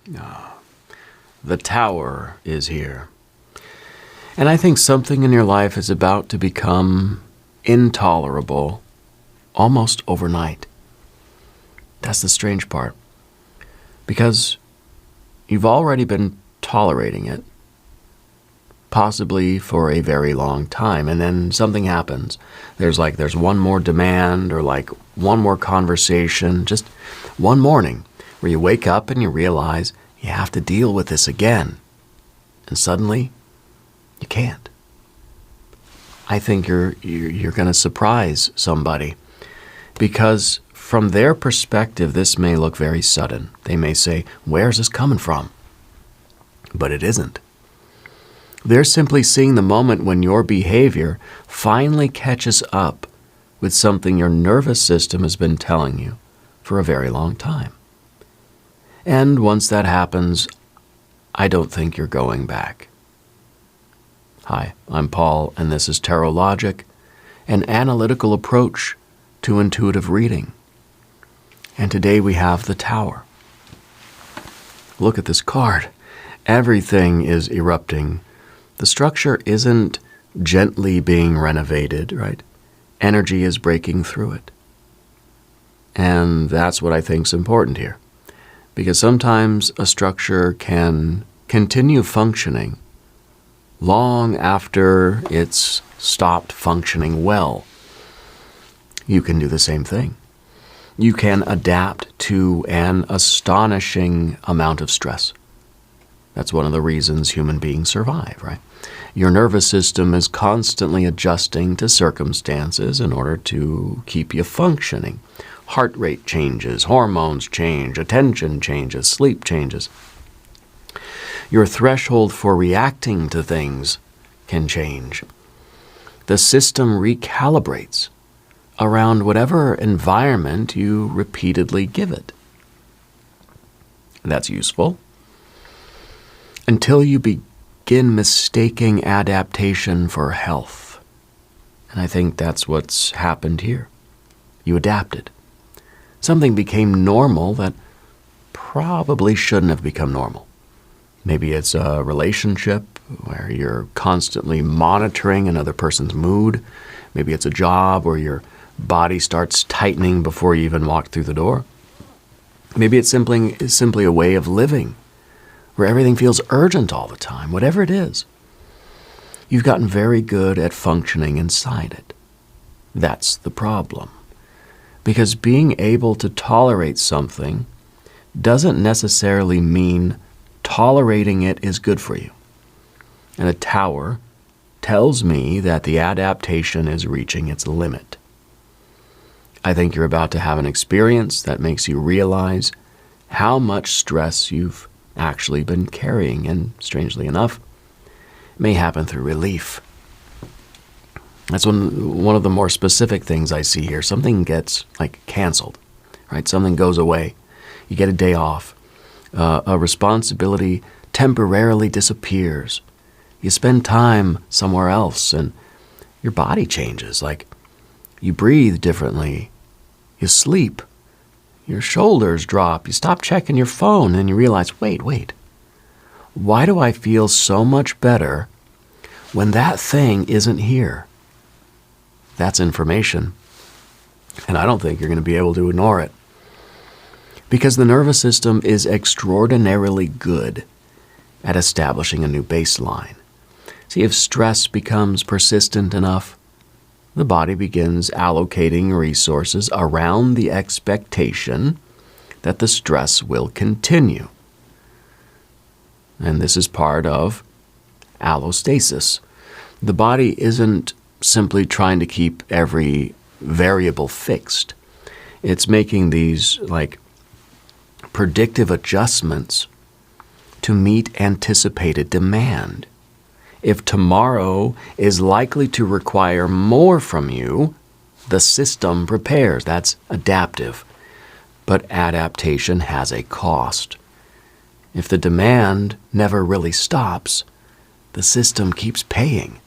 The tower is here. And I think something in your life is about to become intolerable almost overnight. That's the strange part. Because you've already been tolerating it, possibly for a very long time, and then something happens. There's one more demand or like one more conversation, just one morning where you wake up and you realize you have to deal with this again. And suddenly, you can't. I think you're going to surprise somebody because from their perspective, this may look very sudden. They may say, where's this coming from? But it isn't. They're simply seeing the moment when your behavior finally catches up with something your nervous system has been telling you for a very long time. And once that happens, I don't think you're going back. Hi, I'm Paul, and this is Tarot Logic, an analytical approach to intuitive reading. And today we have the Tower. Look at this card. Everything is erupting. The structure isn't gently being renovated, right? Energy is breaking through it. And that's what I think is important here. Because sometimes a structure can continue functioning long after it's stopped functioning well. You can do the same thing. You can adapt to an astonishing amount of stress. That's one of the reasons human beings survive, right? Your nervous system is constantly adjusting to circumstances in order to keep you functioning. Heart rate changes, hormones change, attention changes, sleep changes. Your threshold for reacting to things can change. The system recalibrates around whatever environment you repeatedly give it. That's useful until you begin mistaking adaptation for health. And I think that's what's happened here. You adapted. Something became normal that probably shouldn't have become normal. Maybe it's a relationship where you're constantly monitoring another person's mood. Maybe it's a job where your body starts tightening before you even walk through the door. Maybe it's simply a way of living where everything feels urgent all the time. Whatever it is, you've gotten very good at functioning inside it. That's the problem. Because being able to tolerate something doesn't necessarily mean tolerating it is good for you. And a tower tells me that the adaptation is reaching its limit. I think you're about to have an experience that makes you realize how much stress you've actually been carrying, and strangely enough, it may happen through relief. That's one of the more specific things I see here. Something gets canceled, right? Something goes away. You get a day off. A responsibility temporarily disappears. You spend time somewhere else and your body changes. You breathe differently. You sleep. Your shoulders drop. You stop checking your phone and you realize, wait. Why do I feel so much better when that thing isn't here? That's information. And I don't think you're going to be able to ignore it. Because the nervous system is extraordinarily good at establishing a new baseline. See, if stress becomes persistent enough, the body begins allocating resources around the expectation that the stress will continue. And this is part of allostasis. The body isn't simply trying to keep every variable fixed. It's making these predictive adjustments to meet anticipated demand. If tomorrow is likely to require more from you, the system prepares. That's adaptive. But adaptation has a cost. If the demand never really stops, the system keeps paying.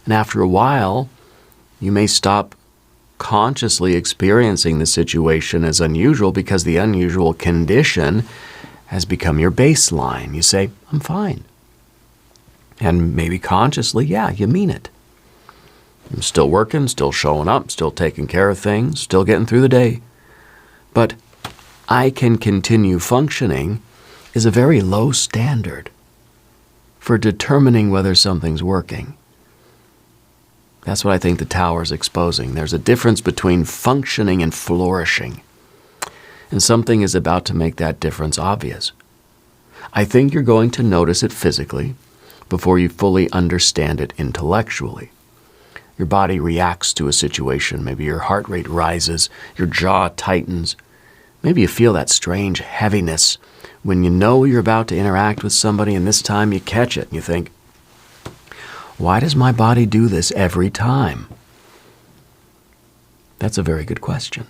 And after a while, you may stop consciously experiencing the situation as unusual because the unusual condition has become your baseline. You say, I'm fine. And maybe consciously, yeah, you mean it. I'm still working, still showing up, still taking care of things, still getting through the day. But I can continue functioning is a very low standard for determining whether something's working. That's what I think the tower is exposing. There's a difference between functioning and flourishing. And something is about to make that difference obvious. I think you're going to notice it physically before you fully understand it intellectually. Your body reacts to a situation. Maybe your heart rate rises, your jaw tightens. Maybe you feel that strange heaviness when you know you're about to interact with somebody and this time you catch it and you think, why does my body do this every time? That's a very good question.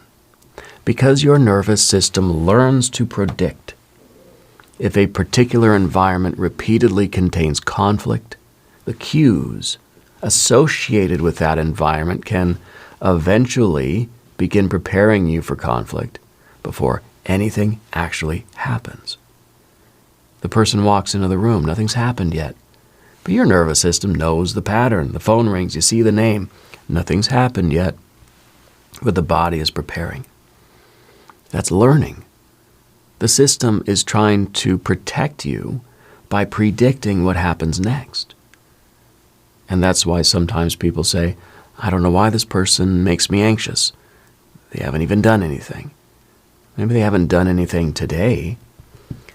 Because your nervous system learns to predict if a particular environment repeatedly contains conflict, the cues associated with that environment can eventually begin preparing you for conflict before anything actually happens. The person walks into the room, nothing's happened yet, but your nervous system knows the pattern. The phone rings, you see the name, nothing's happened yet, but the body is preparing. That's learning. The system is trying to protect you by predicting what happens next. And that's why sometimes people say, I don't know why this person makes me anxious. They haven't even done anything. Maybe they haven't done anything today.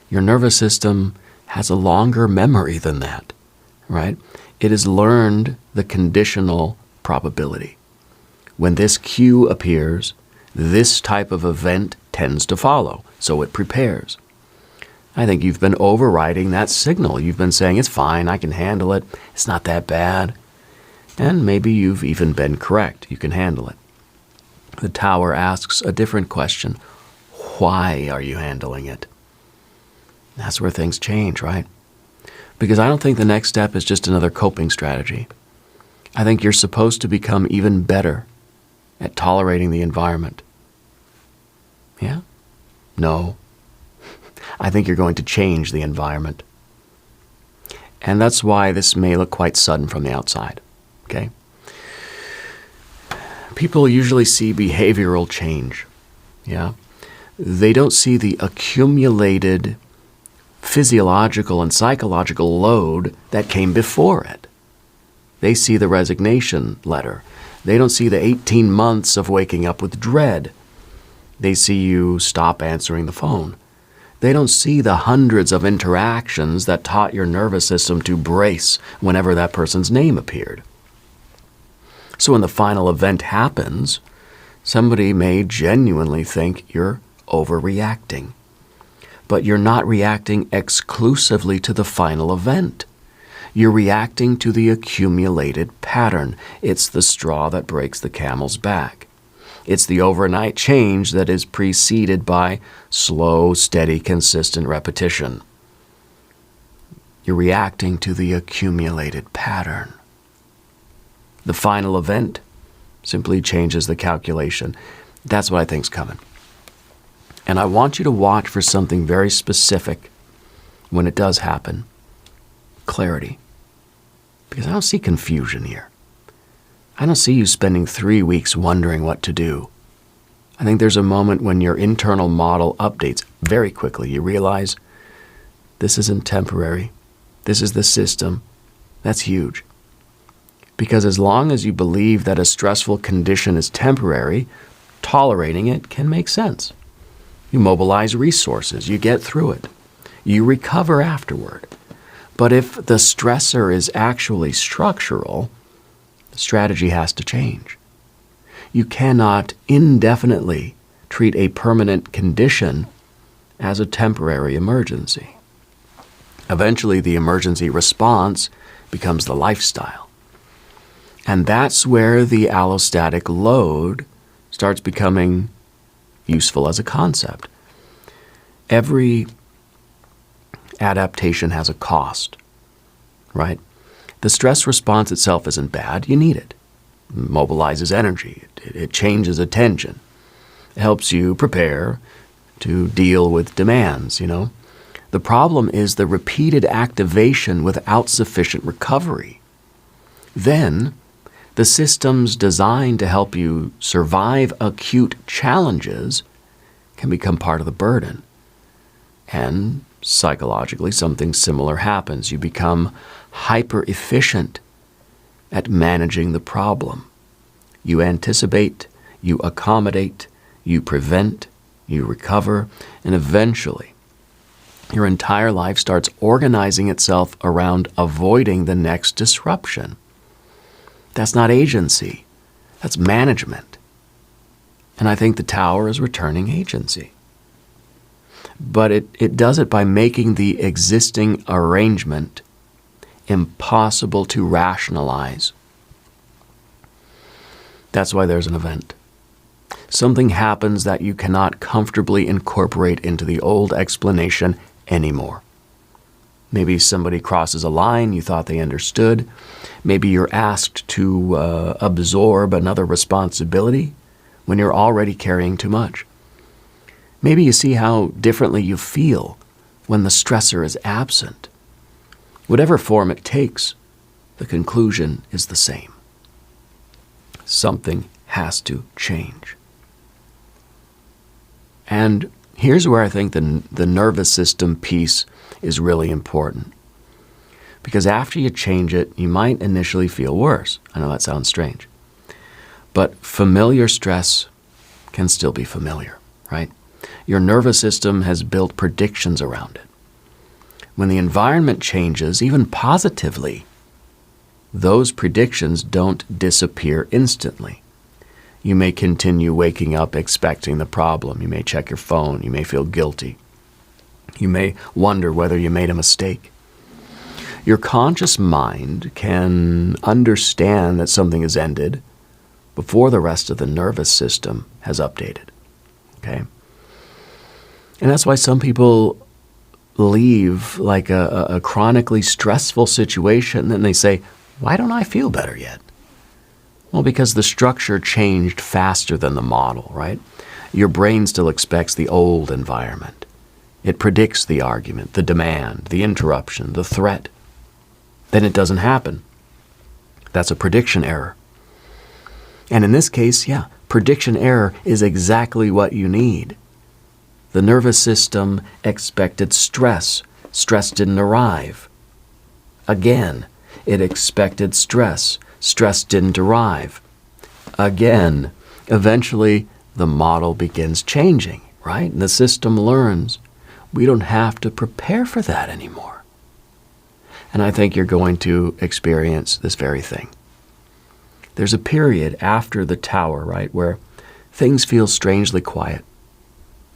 Your nervous system has a longer memory than that, right? It has learned the conditional probability. When this cue appears, this type of event tends to follow, so it prepares. I think you've been overriding that signal. You've been saying, it's fine, I can handle it, it's not that bad. And maybe you've even been correct, you can handle it. The tower asks a different question. Why are you handling it? That's where things change, right? Because I don't think the next step is just another coping strategy. I think you're supposed to become even better at tolerating the environment. Yeah? No. I think you're going to change the environment. And that's why this may look quite sudden from the outside. Okay? People usually see behavioral change. Yeah? They don't see the accumulated physiological and psychological load that came before it. They see the resignation letter. They don't see the 18 months of waking up with dread. They see you stop answering the phone. They don't see the hundreds of interactions that taught your nervous system to brace whenever that person's name appeared. So when the final event happens, somebody may genuinely think you're overreacting. But you're not reacting exclusively to the final event. You're reacting to the accumulated pattern. It's the straw that breaks the camel's back. It's the overnight change that is preceded by slow, steady, consistent repetition. You're reacting to the accumulated pattern. The final event simply changes the calculation. That's what I think's coming. And I want you to watch for something very specific when it does happen. Clarity. Because I don't see confusion here. I don't see you spending 3 weeks wondering what to do. I think there's a moment when your internal model updates very quickly. You realize this isn't temporary. This is the system. That's huge. Because as long as you believe that a stressful condition is temporary, tolerating it can make sense. You mobilize resources. You get through it. You recover afterward. But if the stressor is actually structural, the strategy has to change. You cannot indefinitely treat a permanent condition as a temporary emergency. Eventually, the emergency response becomes the lifestyle. And that's where the allostatic load starts becoming useful as a concept. Every adaptation has a cost, right? The stress response itself isn't bad. You need it. It mobilizes energy. It changes attention. It helps you prepare to deal with demands, The problem is the repeated activation without sufficient recovery. Then, the systems designed to help you survive acute challenges can become part of the burden. And psychologically, something similar happens. You become hyper-efficient at managing the problem. You anticipate, you accommodate, you prevent, you recover, and eventually, your entire life starts organizing itself around avoiding the next disruption. That's not agency. That's management. And I think the Tower is returning agency. But it does it by making the existing arrangement impossible to rationalize. That's why there's an event. Something happens that you cannot comfortably incorporate into the old explanation anymore. Maybe somebody crosses a line you thought they understood. Maybe you're asked to absorb another responsibility when you're already carrying too much. Maybe you see how differently you feel when the stressor is absent. Whatever form it takes, the conclusion is the same. Something has to change. And here's where I think the nervous system piece is really important. Because after you change it, you might initially feel worse. I know that sounds strange. But familiar stress can still be familiar, right? Your nervous system has built predictions around it. When the environment changes, even positively, those predictions don't disappear instantly. You may continue waking up expecting the problem. You may check your phone. You may feel guilty. You may wonder whether you made a mistake. Your conscious mind can understand that something has ended before the rest of the nervous system has updated. Okay? And that's why some people leave like a chronically stressful situation and they say, why don't I feel better yet? Well, because the structure changed faster than the model, right? Your brain still expects the old environment. It predicts the argument, the demand, the interruption, the threat. Then it doesn't happen. That's a prediction error. And in this case, yeah, prediction error is exactly what you need. The nervous system expected stress. Stress didn't arrive. Again, it expected stress. Stress didn't arrive. Again, eventually the model begins changing, right? And the system learns we don't have to prepare for that anymore. And I think you're going to experience this very thing. There's a period after the Tower, right, where things feel strangely quiet,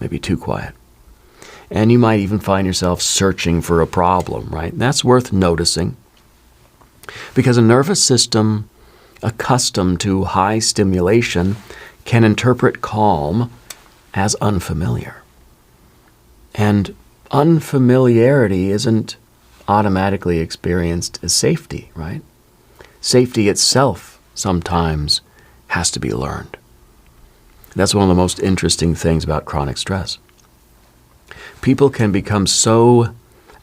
maybe too quiet. And you might even find yourself searching for a problem, right? And that's worth noticing. Because a nervous system accustomed to high stimulation can interpret calm as unfamiliar. And unfamiliarity isn't automatically experienced as safety, right? Safety itself sometimes has to be learned. That's one of the most interesting things about chronic stress. People can become so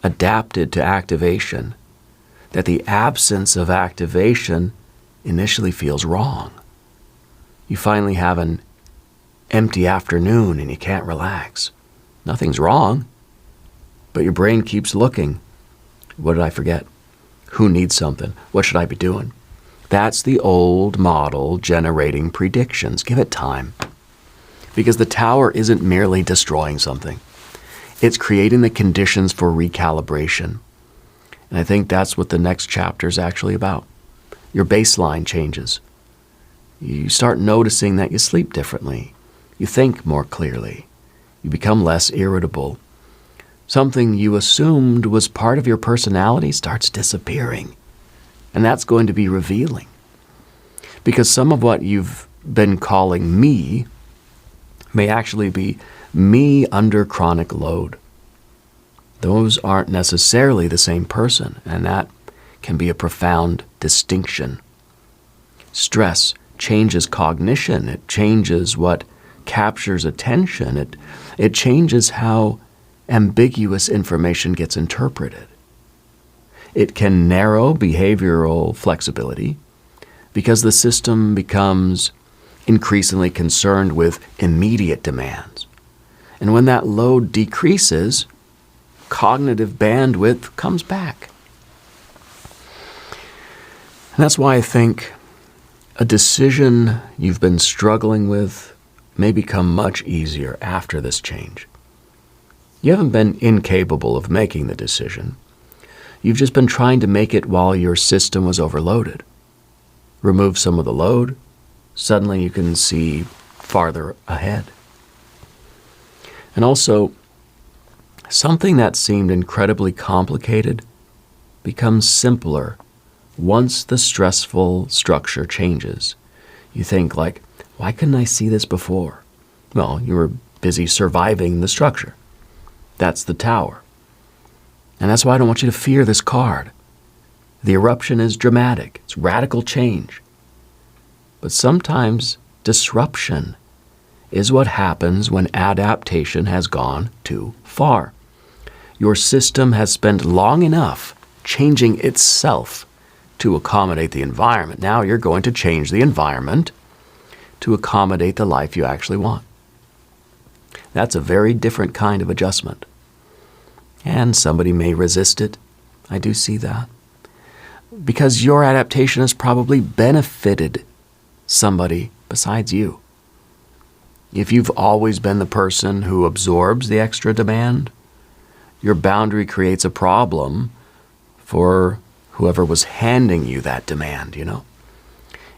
adapted to activation that the absence of activation initially feels wrong. You finally have an empty afternoon and you can't relax. Nothing's wrong, but your brain keeps looking. What did I forget? Who needs something? What should I be doing? That's the old model generating predictions. Give it time. Because the Tower isn't merely destroying something. It's creating the conditions for recalibration. And I think that's what the next chapter is actually about. Your baseline changes. You start noticing that you sleep differently. You think more clearly. You become less irritable. Something you assumed was part of your personality starts disappearing. And that's going to be revealing. Because some of what you've been calling me may actually be me under chronic load. Those aren't necessarily the same person, and that can be a profound distinction. Stress changes cognition. It changes what captures attention. It changes how ambiguous information gets interpreted. It can narrow behavioral flexibility because the system becomes increasingly concerned with immediate demands. And when that load decreases, cognitive bandwidth comes back. And that's why I think a decision you've been struggling with may become much easier after this change. You haven't been incapable of making the decision. You've just been trying to make it while your system was overloaded. Remove some of the load, suddenly you can see farther ahead. And also, something that seemed incredibly complicated becomes simpler once the stressful structure changes. You think like, why couldn't I see this before? Well, you were busy surviving the structure. That's the tower. And that's why I don't want you to fear this card. The eruption is dramatic. It's radical change. But sometimes disruption is what happens when adaptation has gone too far. Your system has spent long enough changing itself to accommodate the environment. Now you're going to change the environment to accommodate the life you actually want. That's a very different kind of adjustment. And somebody may resist it. I do see that. Because your adaptation has probably benefited somebody besides you. If you've always been the person who absorbs the extra demand, your boundary creates a problem for whoever was handing you that demand,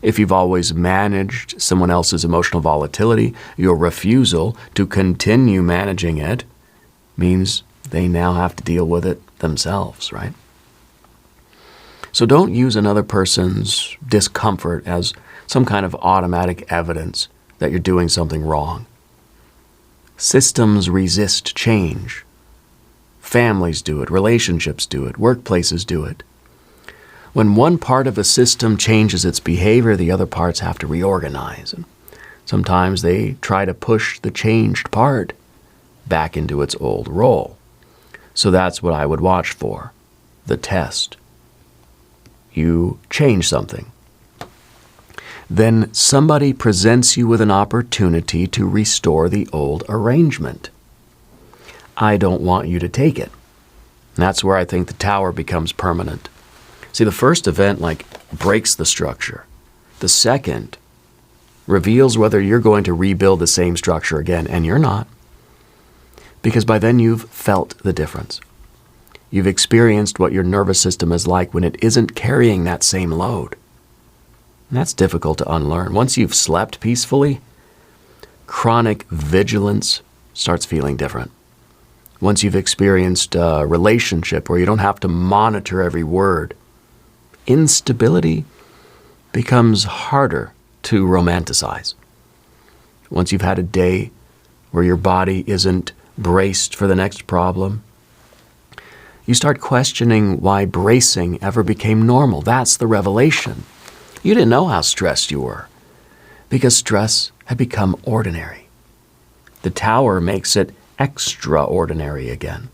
If you've always managed someone else's emotional volatility, your refusal to continue managing it means they now have to deal with it themselves, right? So don't use another person's discomfort as some kind of automatic evidence that you're doing something wrong. Systems resist change. Families do it, relationships do it, workplaces do it. When one part of a system changes its behavior, the other parts have to reorganize. And sometimes they try to push the changed part back into its old role. So that's what I would watch for, the test. You change something. Then somebody presents you with an opportunity to restore the old arrangement. I don't want you to take it. And that's where I think the tower becomes permanent. See, the first event breaks the structure. The second reveals whether you're going to rebuild the same structure again, and you're not. Because by then you've felt the difference. You've experienced what your nervous system is like when it isn't carrying that same load. And that's difficult to unlearn. Once you've slept peacefully, chronic vigilance starts feeling different. Once you've experienced a relationship where you don't have to monitor every word, instability becomes harder to romanticize. Once you've had a day where your body isn't braced for the next problem, you start questioning why bracing ever became normal. That's the revelation. You didn't know how stressed you were because stress had become ordinary. The tower makes it extraordinary again.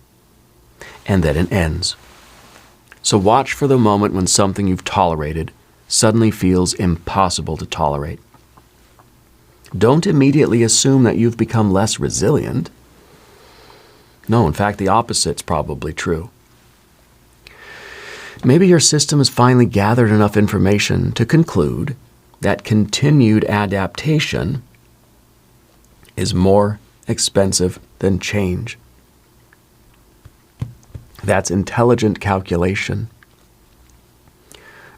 And then it ends. So watch for the moment when something you've tolerated suddenly feels impossible to tolerate. Don't immediately assume that you've become less resilient. No, in fact, the opposite's probably true. Maybe your system has finally gathered enough information to conclude that continued adaptation is more expensive than change. That's intelligent calculation.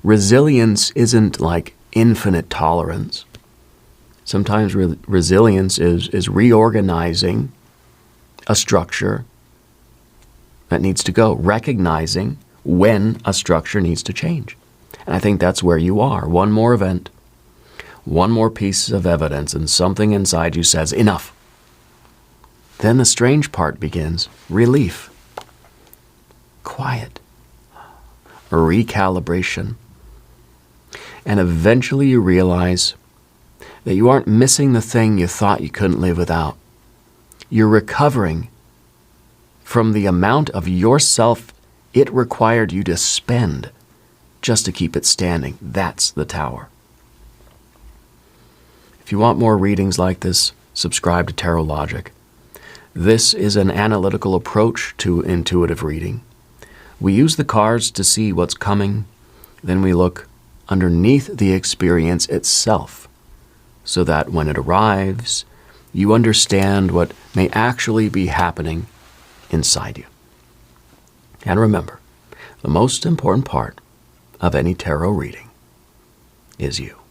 Resilience isn't like infinite tolerance. Sometimes resilience is reorganizing a structure that needs to go, recognizing when a structure needs to change. And I think that's where you are. One more event, one more piece of evidence, and something inside you says, enough. Then the strange part begins, relief, quiet, a recalibration. And eventually you realize that you aren't missing the thing you thought you couldn't live without. You're recovering from the amount of yourself it required you to spend just to keep it standing. That's the tower. If you want more readings like this, subscribe to Tarot Logic. This is an analytical approach to intuitive reading. We use the cards to see what's coming, then we look underneath the experience itself, so that when it arrives, you understand what may actually be happening inside you. And remember, the most important part of any tarot reading is you.